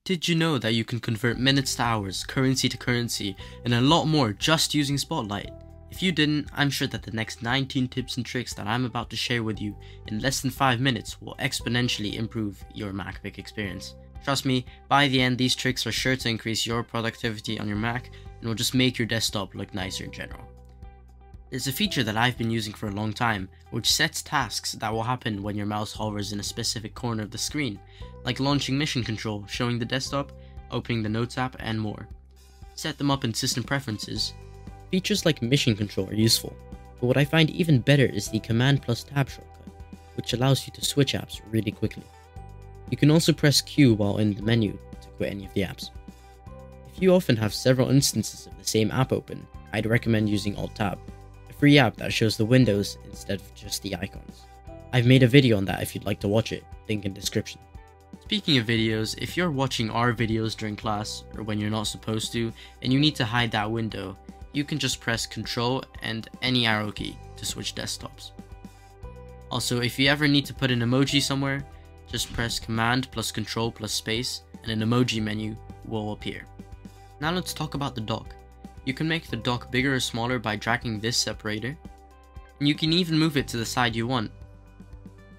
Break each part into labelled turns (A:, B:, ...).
A: Did you know that you can convert minutes to hours, currency to currency, and a lot more just using Spotlight? If you didn't, I'm sure that the next 19 tips and tricks that I'm about to share with you in less than 5 minutes will exponentially improve your MacBook experience. Trust me, by the end, these tricks are sure to increase your productivity on your Mac and will just make your desktop look nicer in general. There's a feature that I've been using for a long time, which sets tasks that will happen when your mouse hovers in a specific corner of the screen, like launching mission control, showing the desktop, opening the Notes app, and more. Set them up in system preferences. Features like mission control are useful, but what I find even better is the Command plus Tab shortcut, which allows you to switch apps really quickly. You can also press Q while in the menu to quit any of the apps. If you often have several instances of the same app open, I'd recommend using Alt-Tab, a free app that shows the windows instead of just the icons. I've made a video on that if you'd like to watch it, link in description. Speaking of videos, if you're watching our videos during class or when you're not supposed to and you need to hide that window, you can just press Ctrl and any arrow key to switch desktops. Also, if you ever need to put an emoji somewhere, just press Command plus Ctrl plus space and an emoji menu will appear. Now let's talk about the dock. You can make the dock bigger or smaller by dragging this separator, and you can even move it to the side you want.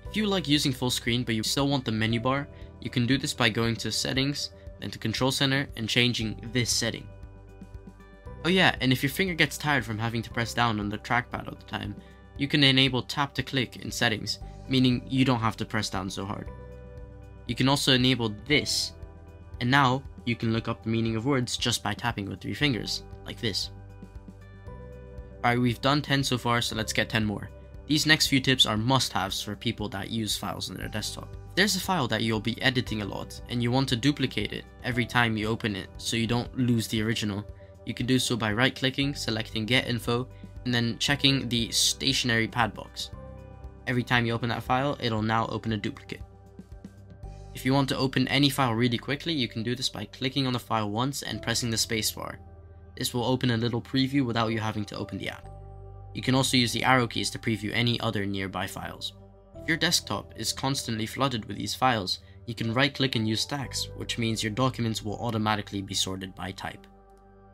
A: If you like using full screen but you still want the menu bar, you can do this by going to Settings, then to Control Center and changing this setting. Oh yeah, and if your finger gets tired from having to press down on the trackpad all the time, you can enable tap to click in Settings, meaning you don't have to press down so hard. You can also enable this, and now you can look up the meaning of words just by tapping with 3 fingers, like this. Alright, we've done 10 so far, so let's get 10 more. These next few tips are must-haves for people that use files on their desktop. If there's a file that you'll be editing a lot, and you want to duplicate it every time you open it so you don't lose the original, you can do so by right-clicking, selecting Get Info, and then checking the stationary pad box. Every time you open that file, it'll now open a duplicate. If you want to open any file really quickly, you can do this by clicking on the file once and pressing the spacebar. This will open a little preview without you having to open the app. You can also use the arrow keys to preview any other nearby files. If your desktop is constantly flooded with these files, you can right-click and use stacks, which means your documents will automatically be sorted by type.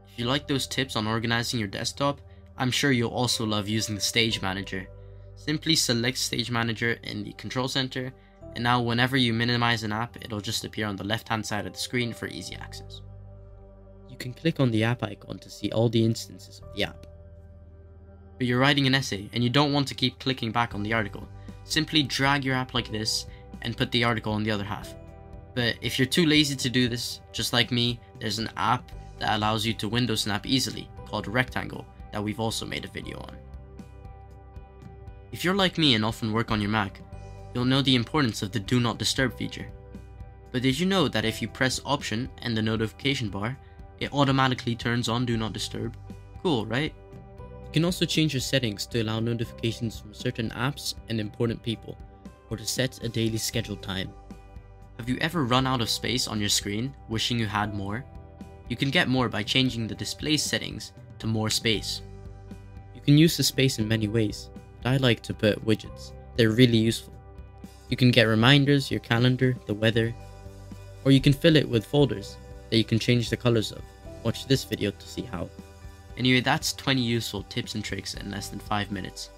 A: If you like those tips on organizing your desktop, I'm sure you'll also love using the Stage Manager. Simply select Stage Manager in the Control Center, and now whenever you minimize an app, it'll just appear on the left-hand side of the screen for easy access. You can click on the app icon to see all the instances of the app. But you're writing an essay and you don't want to keep clicking back on the article. Simply drag your app like this and put the article on the other half. But if you're too lazy to do this, just like me, there's an app that allows you to window snap easily, called Rectangle, that we've also made a video on. If you're like me and often work on your Mac, you'll know the importance of the Do Not Disturb feature. But did you know that if you press Option and the notification bar, it automatically turns on Do Not Disturb? Cool, right? You can also change your settings to allow notifications from certain apps and important people, or to set a daily scheduled time. Have you ever run out of space on your screen, wishing you had more? You can get more by changing the display settings to more space. You can use the space in many ways, but I like to put widgets. They're really useful. You can get reminders, your calendar, the weather, or you can fill it with folders that you can change the colors of. Watch this video to see how. Anyway, that's 20 useful tips and tricks in less than 5 minutes.